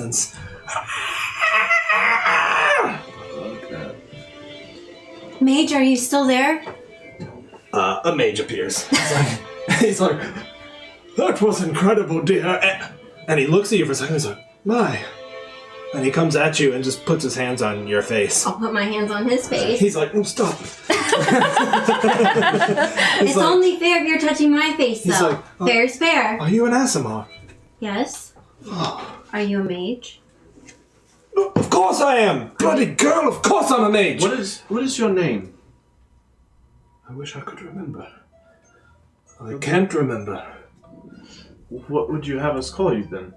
distance. Like that. Mage, are you still there? A mage appears. He's like, that was incredible, dear. And he looks at you for a second. He's like, my. And he comes at you and just puts his hands on your face. I'll put my hands on his face. He's like, stop. It's like, only fair if you're touching my face, though. Like, Fair's fair. Are you an Asimov? Yes. Are you a mage? Of course I am! Bloody girl, of course I'm a mage! What is your name? I wish I could remember. I can't remember. What would you have us call you then?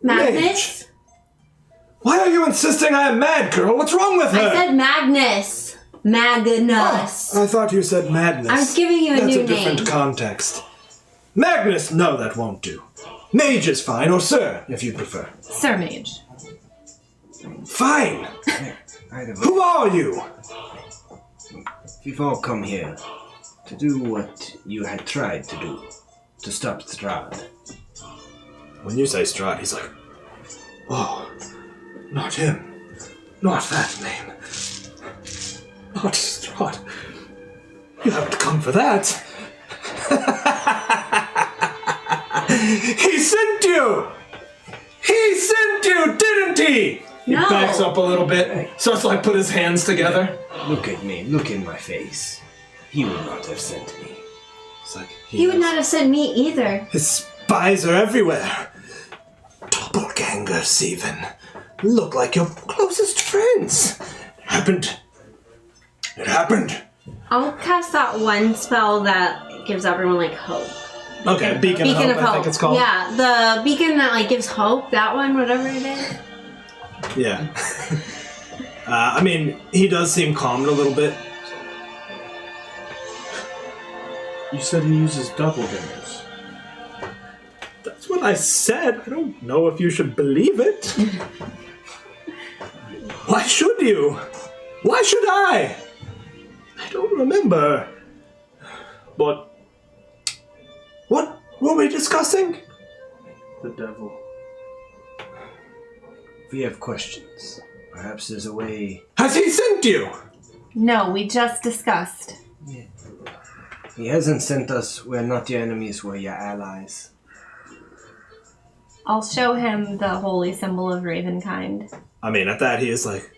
Magnus? Why are you insisting I am mad, girl? What's wrong with her? I said Magnus. Magnus. Oh, I thought you said madness. I was giving you a new name. That's a different context. Magnus, no, that won't do. Mage is fine, or sir, if you prefer. Sir Mage. Fine. Who are you? We've all come here to do what you had tried to do, to stop Strahd. When you say Strahd, he's like, oh, not him. Not that name. Not Strahd. You haven't come for that. He sent you! He sent you, didn't he? He No. backs up a little bit, starts to like put his hands together. Look at me, look in my face. He would not have sent me. It's like He would not have sent me either. His spies are everywhere. Doppelgangers, even. Look like your closest friends. It happened. I'll cast that one spell that gives everyone, like, hope. Okay, Beacon of Hope, I think it's called. Yeah, the beacon that, like, gives hope, that one, whatever it is. Yeah. I mean, he does seem calmed a little bit. You said he uses doppelgangers. That's what I said. I don't know if you should believe it. Why should you? Why should I? I don't remember. But what were we discussing? The devil. We have questions. Perhaps there's a way... Has he sent you? No, we just discussed. He hasn't sent us. We're not your enemies, we're your allies. I'll show him the holy symbol of Ravenkind. I mean, at that he is like,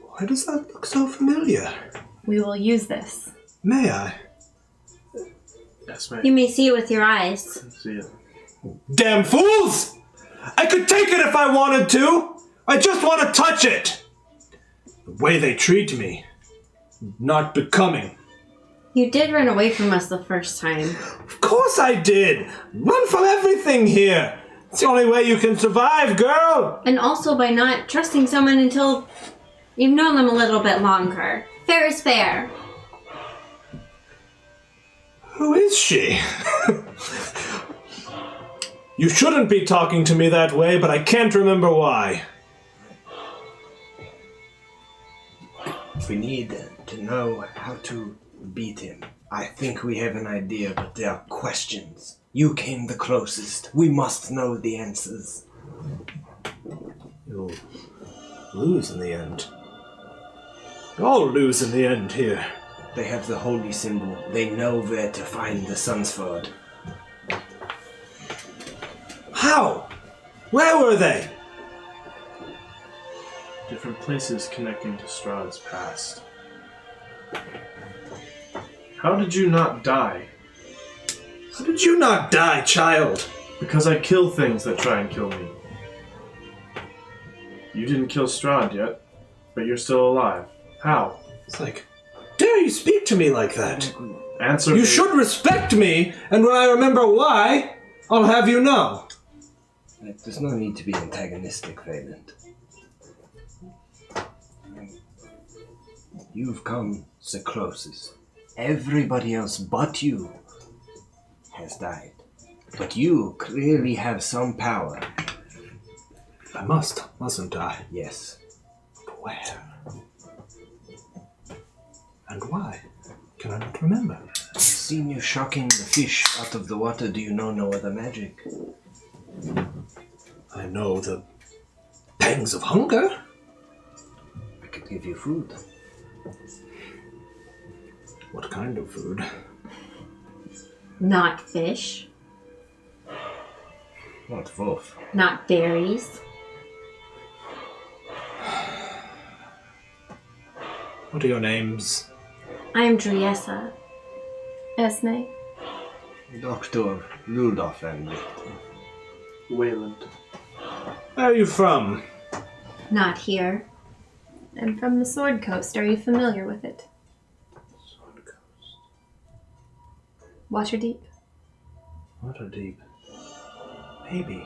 why does that look so familiar? We will use this. May I? Yes, ma'am. You may see it with your eyes. See it. Damn fools! I could take it if I wanted to! I just want to touch it! The way they treat me. Not becoming. You did run away from us the first time. Of course I did! Run from everything here! It's the only way you can survive, girl! And also by not trusting someone until you've known them a little bit longer. Fair is fair. Who is she? You shouldn't be talking to me that way, but I can't remember why. We need to know how to beat him. I think we have an idea, but there are questions. You came the closest. We must know the answers. You'll lose in the end. I'll lose in the end here. They have the holy symbol. They know where to find the Sunsford. How? Where were they? Different places connecting to Strahd's past. How did you not die? How did you not die, child? Because I kill things that try and kill me. You didn't kill Strahd yet, but you're still alive. How? It's like, dare you speak to me like that? Answer me. You should respect me, and when I remember why, I'll have you know. There's no need to be antagonistic, Valent. You've come the closest. Everybody else but you has died. But you clearly have some power. I mustn't I? Yes. But where? And why? Can I not remember? I've seen you shocking the fish out of the water. Do you know no other magic? I I know the pangs of hunger. I could give you food. What kind of food? Not fish. Not wolf. Not berries. What are your names? I am Driessa. Esme. Dr. Rudolph and Victor. Wayland. Where are you from? Not here. I'm from the Sword Coast. Are you familiar with it? Waterdeep. Waterdeep. Maybe.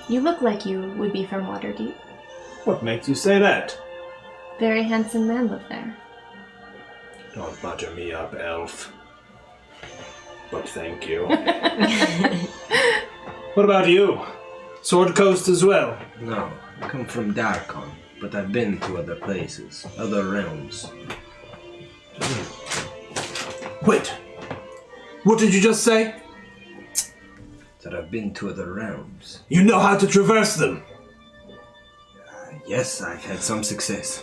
You look like you would be from Waterdeep. What makes you say that? Very handsome man lived there. Don't butter me up, elf. But thank you. What about you? Sword Coast as well? No, I come from Darkon, but I've been to other places, other realms. Wait. What did you just say? That I've been to other realms. You know how to traverse them. Yes, I've had some success.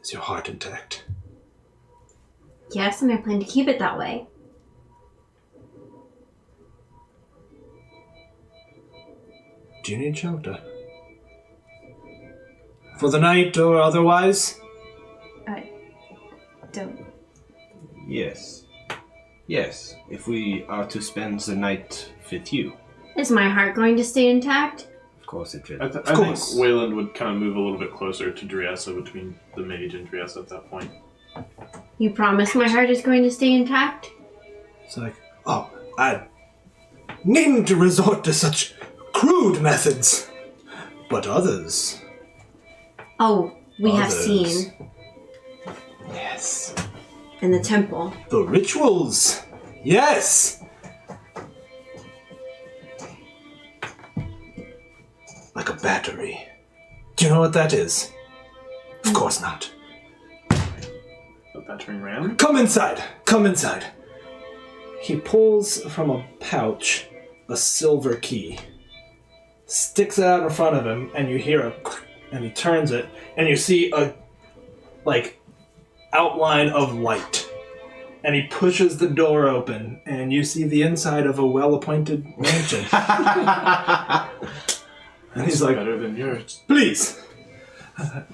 Is your heart intact? Yes, and I plan to keep it that way. Do you need shelter? For the night or otherwise? I don't. Yes. Yes, if we are to spend the night with you. Is my heart going to stay intact? Of course it will. I think Wayland would kind of move a little bit closer to Driessa between the mage and Driessa at that point. You promise my heart is going to stay intact? It's like, oh, I needn't to resort to such crude methods. But others. Oh, we have Others. seen. Yes. In the temple. The rituals. Yes. Like a battery. Do you know what that is? Of course not. A battering ram? Come inside. Come inside. He pulls from a pouch a silver key. Sticks it out in front of him, and you hear a... And he turns it, and you see a... outline of light. And he pushes the door open, and you see the inside of a well-appointed mansion. And he's like, Better than yours. please!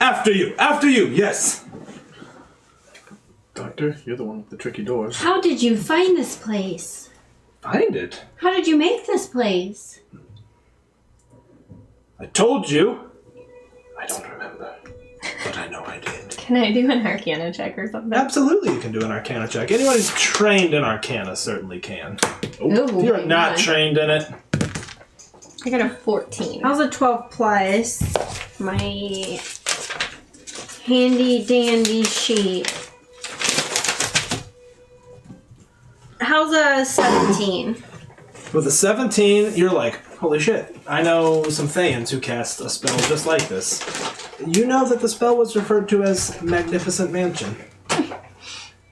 After you! Yes! Doctor, you're the one with the tricky doors. How did you find this place? Find it? How did you make this place? I told you! I don't remember. But I know I did. Can I do an Arcana check or something? Absolutely, you can do an Arcana check. Anyone who's trained in Arcana certainly can. Ooh, If you're not my. trained in it, I got a 14. How's a 12 plus my handy dandy sheet? How's a 17? with a 17, you're like, holy shit, I know some Thayans who cast a spell just like this. You know that the spell was referred to as Magnificent Mansion.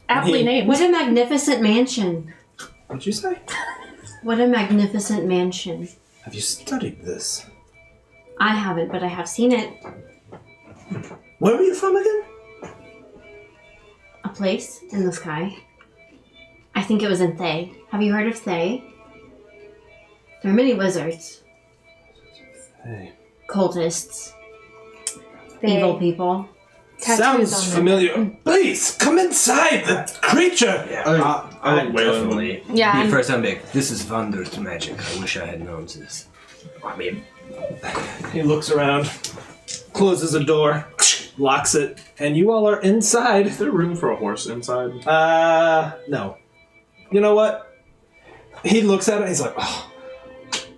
Aptly named. What a magnificent mansion. What'd you say? What a magnificent mansion. Have you studied this? I haven't, but I have seen it. Where were you from again? A place in the sky. I think it was in Thay. Have you heard of Thay? There are many wizards, Hey. cultists, They- evil people. Tattoos Sounds on them. familiar. Please, come inside, the creature! I Wayland definitely. Yeah, I'm- First I'm big. This is wondrous magic. I wish I had known this. I mean, He looks around, closes a door, locks it, and you all are inside. Is there room for a horse inside? No. You know what? He looks at it and he's like, oh.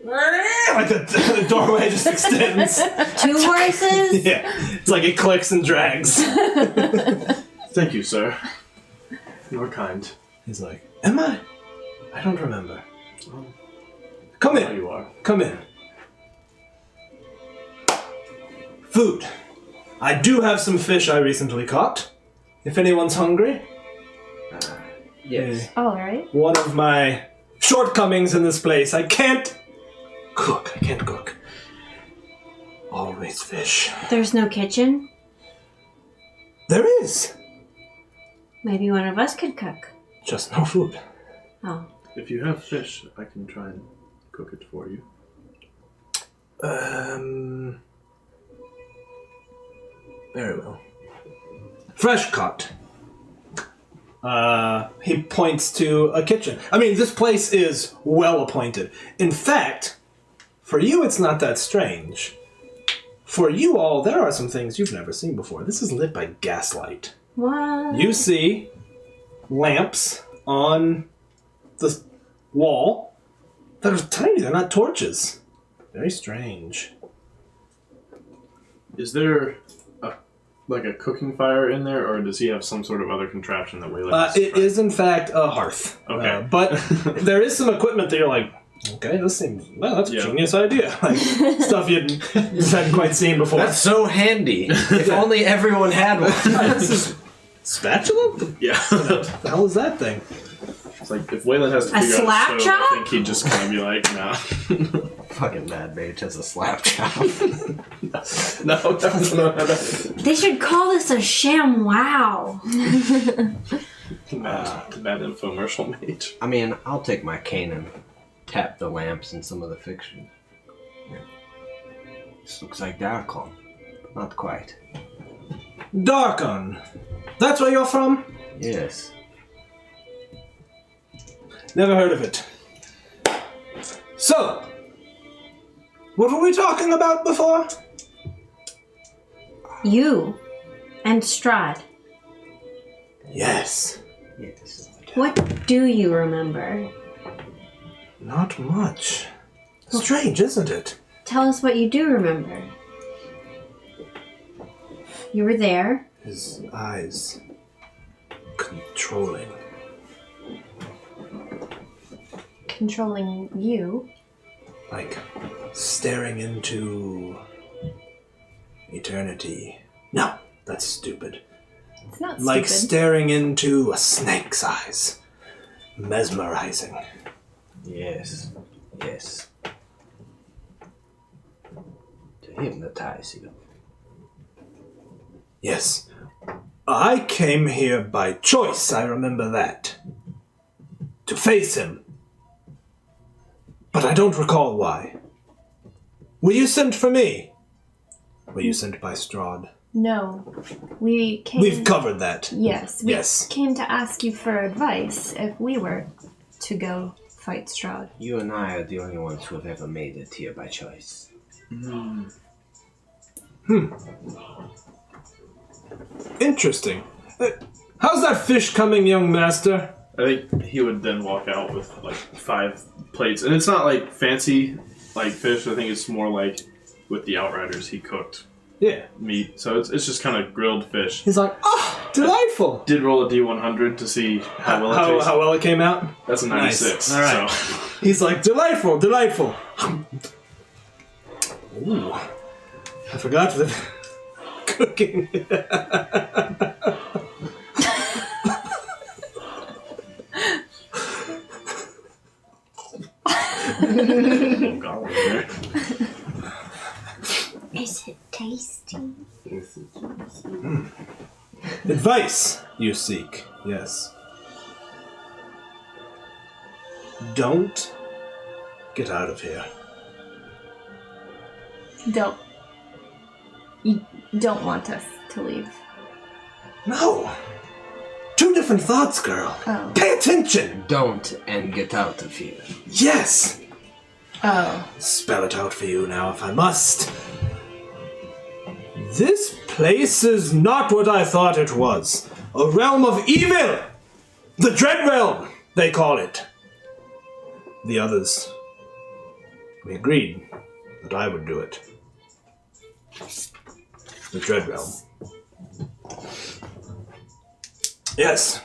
Like the doorway just extends. 2 horses? Yeah. It's like it clicks and drags. Thank you, sir. You're kind. He's like, am I? I don't remember. Oh, Come there in. you are. Come in. Food. I do have some fish I recently caught. If anyone's hungry. yes. All right. One of my shortcomings in this place. I can't cook. Always fish. There's no kitchen? There is. Maybe one of us could cook. Just no food. Oh. If you have fish, I can try and cook it for you. Very well. Fresh cut. He points to a kitchen. I mean, this place is well appointed. In fact, for you, it's not that strange. For you all, there are some things you've never seen before. This is lit by gaslight. What? You see lamps on the wall that are tiny. They're not torches. Very strange. Is there a cooking fire in there, or does he have some sort of other contraption that Waylon It is, in fact, a hearth. Okay. But there is some equipment that you're like, okay, this seems, well, that's a genius idea. Like, stuff you hadn't quite seen before. That's so handy. If only everyone had one. This is spatula? Yeah. What the hell is that thing? It's like, if Waylon has to A figure out slap a stove, chop? I think he'd just kind of be like, nah. Fucking Mad Mage has a slap chop. No, that's not how that They should call this a sham wow. Mad infomercial mage. I mean, I'll take my cane and tap the lamps in some of the fiction. Yeah. This looks like Darkon. Not quite. Darkon. That's where you're from? Yes. Never heard of it. So, what were we talking about before? You and Strahd. Yes. Yes. What do you remember? Not much. Strange, isn't it? Tell us what you do remember. You were there. His eyes controlling. Controlling you. Like staring into eternity. No, that's stupid. It's not Like stupid. staring into a snake's eyes. Mesmerizing. Yes. Yes. To hypnotize you. Yes. I came here by choice, I remember that. To face him. But I don't recall why. Were you sent for me? Were you sent by Strahd? No. We came... We've covered that. Yes. We Yes. came to ask you for advice if we were to go fight Strahd. You and I are the only ones who have ever made it here by choice. Interesting. How's that fish coming, young master? I think he would then walk out with like 5 plates, and it's not like fancy like fish. I think it's more like with the Outriders he cooked Yeah. meat, so it's just kind of grilled fish. He's like, oh, delightful. Did roll a D100 to see how well it tastes. How well it came out? That's a 96. Nice. All right. So. He's like, delightful. Ooh. I forgot the cooking. Oh, God, there. Is it tasty? Advice you seek, yes. Don't get out of here. Don't. You don't want us to leave. No. 2 different thoughts, girl. Oh. Pay attention. Don't and get out of here. Yes. Oh. Spell it out for you now if I must. This place is not what I thought it was. A realm of evil! The Dread Realm, they call it. The others, we agreed that I would do it. The Dread Realm. Yes.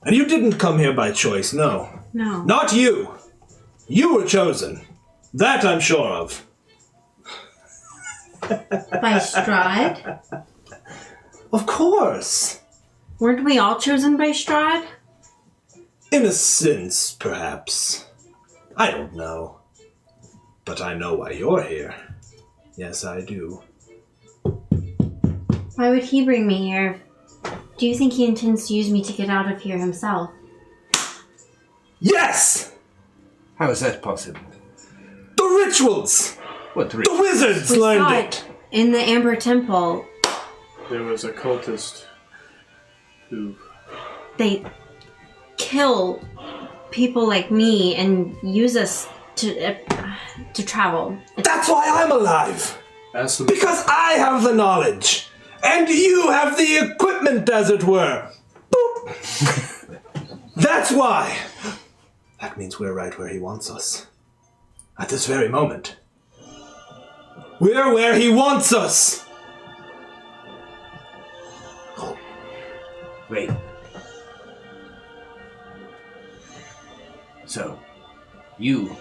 And you didn't come here by choice, no. No. Not you. You were chosen. That I'm sure of. By Strahd? Of course. Weren't we all chosen by Strahd? In a sense, perhaps. I don't know. But I know why you're here. Yes, I do. Why would he bring me here? Do you think he intends to use me to get out of here himself? Yes! How is that possible? The rituals! What The wizards We saw learned it it! in the Amber Temple. There was a cultist who... They kill people like me and use us to travel. That's why I'm alive! Asked them, Because I have the knowledge! And you have the equipment, as it were! Boop! That's why! That means we're right where he wants us. At this very moment. We're where he wants us! Wait. So, you,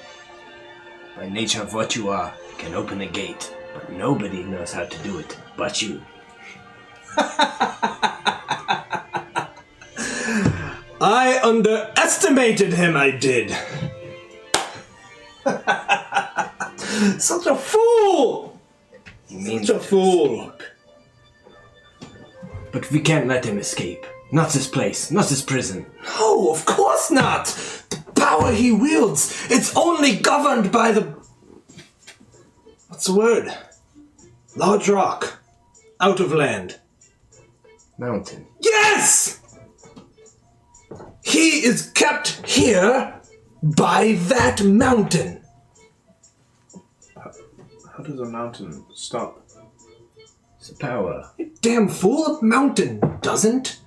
by nature of what you are, can open a gate, but nobody knows how to do it but you. I underestimated him, I did. Such a fool! He means Such a to fool. escape. But we can't let him escape. Not this place, not this prison. No, of course not! The power he wields, it's only governed by the... What's the word? Large rock. Out of land. Mountain. Yes! He is kept here by that mountain. how does a mountain stop? It's a power. You damn fool, a mountain doesn't.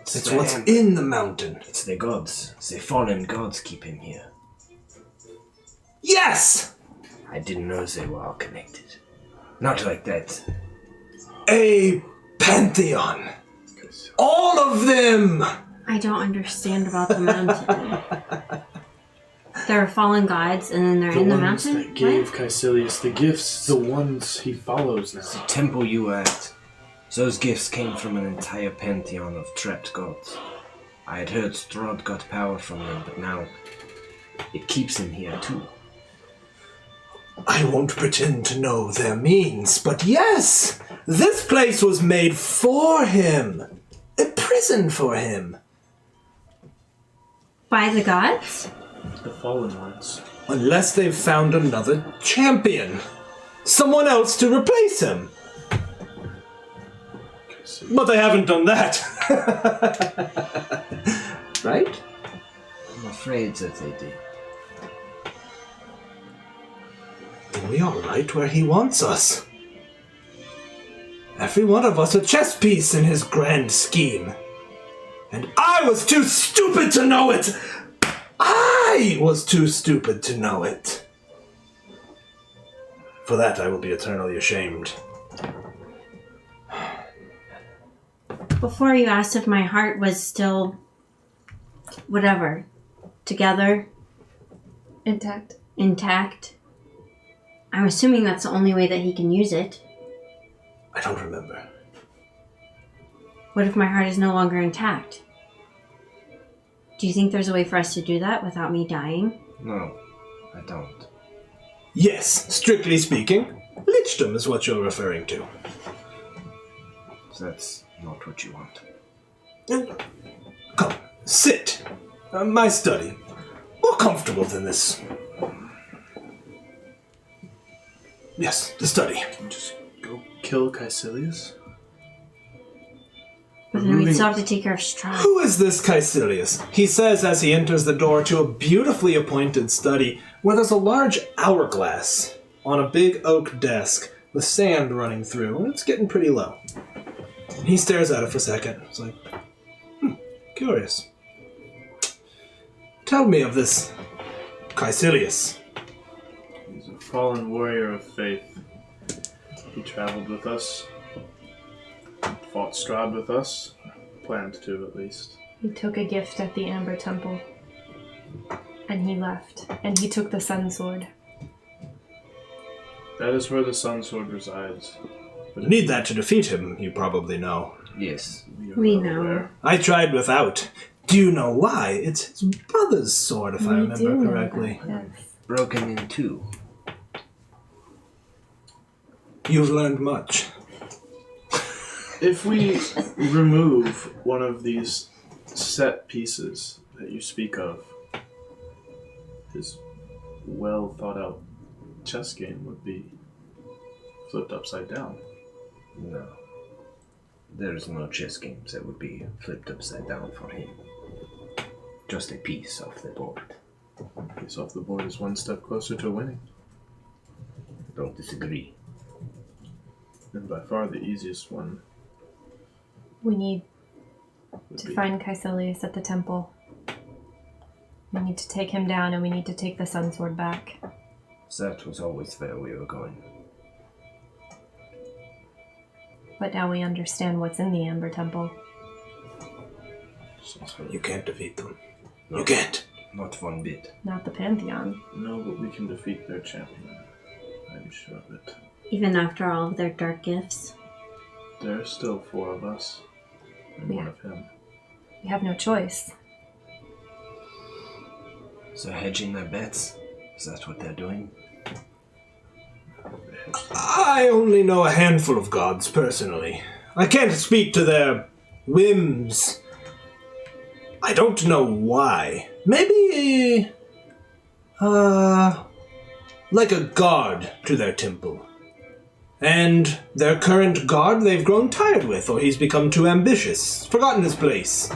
It's what's in the mountain. It's the gods. The fallen gods keep him here. Yes! I didn't know they were all connected. Not like that. A pantheon. All of them! I don't understand about the mountain. There are fallen gods, and then they're in the ones mountain? that gave What? Caecilius the gifts, the ones he follows now. The temple you were at. Those gifts came from an entire pantheon of trapped gods. I had heard Strahd got power from them, but now it keeps him here too. I won't pretend to know their means, but yes! This place was made for him! A prison for him! By the gods? The fallen ones. Unless they've found another champion. Someone else to replace him. But they haven't done that. Right? I'm afraid that they did. Then we are right where he wants us. Every one of us a chess piece in his grand scheme. And I was too stupid to know it! I was too stupid to know it. For that I will be eternally ashamed. Before you asked if my heart was still... whatever. Together. Intact. Intact. I'm assuming that's the only way that he can use it. I don't remember. What if my heart is no longer intact? Do you think there's a way for us to do that without me dying? No, I don't. Yes, strictly speaking, lichdom is what you're referring to. That's not what you want. Come, sit. My study. More comfortable than this. Yes, the study. Just go kill Caecilius? But then we'd still have to take care of Strahd. Who is this Caecilius? He says as he enters the door to a beautifully appointed study where there's a large hourglass on a big oak desk with sand running through, and it's getting pretty low. And he stares at it for a second. It's like, curious. Tell me of this Caecilius. He's a fallen warrior of faith. He traveled with us. Fought Strahd with us. Planned to, at least. He took a gift at the Amber Temple. And he left. And he took the Sun Sword. That is where the Sun Sword resides. But You need that to defeat him, you probably know. Yes. we are We not know. aware. I tried without. Do you know why? It's his brother's sword, if I We do remember know correctly. that, yes. Broken in two. You've learned much. If we remove one of these set pieces that you speak of, his well thought out chess game would be flipped upside down. No. There's no chess games that would be flipped upside down for him. Just a piece off the board. Piece off the board is one step closer to winning, Don't disagree. and by far the easiest one We need would to be. find Caecilius at the temple. We need to take him down, and we need to take the Sun Sword back. That was always where we were going. But now we understand what's in the Amber Temple. You can't defeat them. No. You can't. Not one bit. Not the Pantheon. No, but we can defeat their champion. I'm sure of it. Even after all of their dark gifts. There are still 4 of us, and one of him. We have no choice. So hedging their bets? Is that what they're doing? I only know a handful of gods, personally. I can't speak to their whims. I don't know why. Maybe, like a guard to their temple. And their current guard they've grown tired with, or he's become too ambitious, forgotten his place.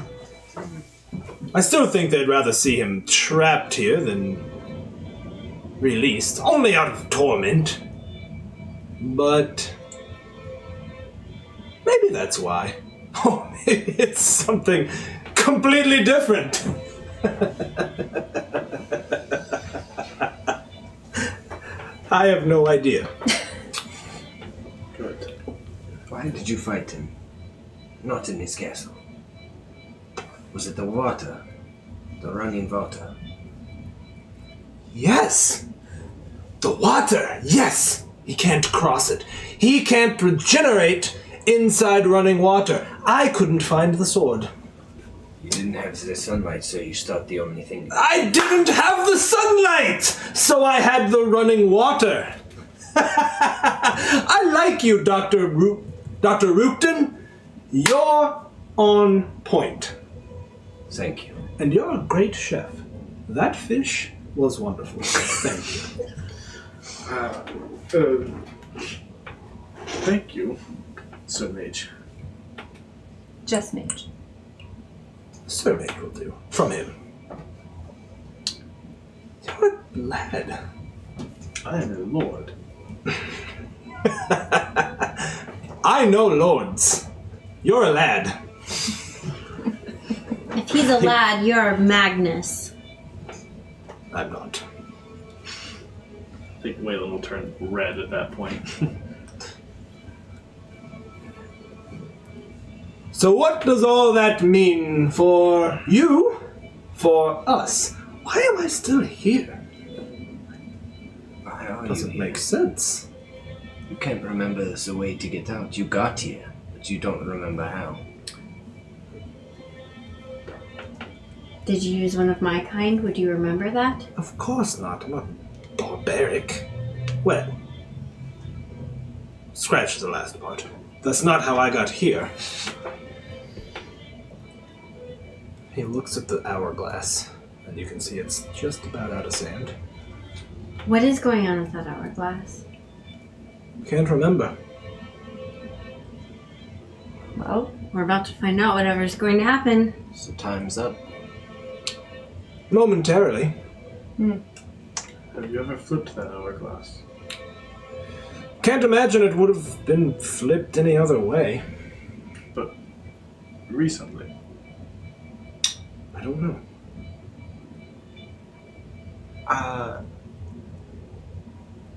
I still think they'd rather see him trapped here than released, only out of torment. But maybe that's why. Oh, maybe it's something completely different. I have no idea. Good. Why did you fight him? Not in his castle. Was it the water? The running water? Yes! The water! Yes! He can't cross it. He can't regenerate inside running water. I couldn't find the sword. You didn't have the sunlight, so you thought the only thing... I didn't have the sunlight! So I had the running water. I like you, Dr. Roopton. You're on point. Thank you. And you're a great chef. That fish was wonderful. Thank you. Thank you, Sir Mage. Just Mage. Sir Mage will do. From him. You're a lad. I am a lord. I know lords. You're a lad. If he's a lad, you're Magnus. I'm not. I think Waylon will turn red at that point. So what does all that mean for you? For us? Why am I still here? Why are Doesn't you make here? sense. You can't remember the way to get out. You got here, but you don't remember how. Did you use one of my kind? Would you remember that? Of course not. I'm not barbaric. Well, scratch the last part. That's not how I got here. He looks at the hourglass, and you can see it's just about out of sand. What is going on with that hourglass? Can't remember. Well, we're about to find out whatever's going to happen. So time's up. Momentarily. Have you ever flipped that hourglass? Can't imagine it would have been flipped any other way. But recently. I don't know.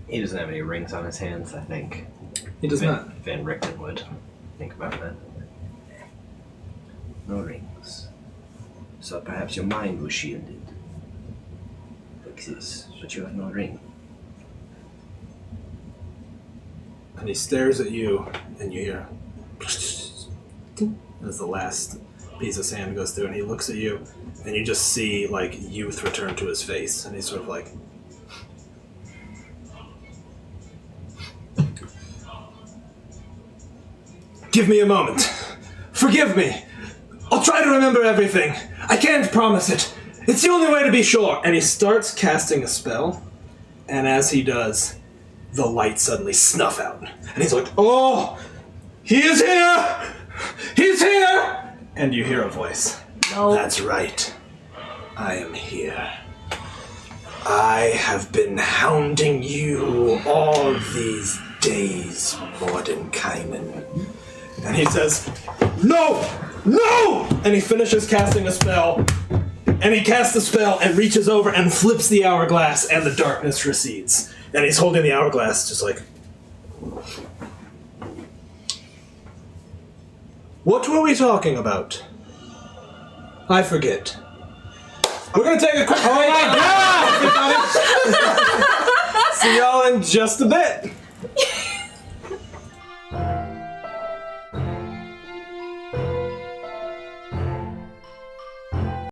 He doesn't have any rings on his hands, I think. He does not. Van Richten would. Think about that. No rings. So perhaps your mind was shielded. Like this, but you have no ring. And he stares at you, and you hear as the last piece of sand goes through, and he looks at you, and you just see, like, youth return to his face, and he's sort of like... Give me a moment. Forgive me. I'll try to remember everything. I can't promise it. It's the only way to be sure. And he starts casting a spell, and as he does, the light suddenly snuff out. And he's like, oh, he is here! He's here! And you hear a voice. No. That's right. I am here. I have been hounding you all these days, Mordenkainen. And he says, no! No! And he finishes casting a spell. And he casts the spell and reaches over and flips the hourglass, and the darkness recedes. And he's holding the hourglass just like... What were we talking about? I forget. We're gonna take a quick break. Oh my god! See y'all in just a bit.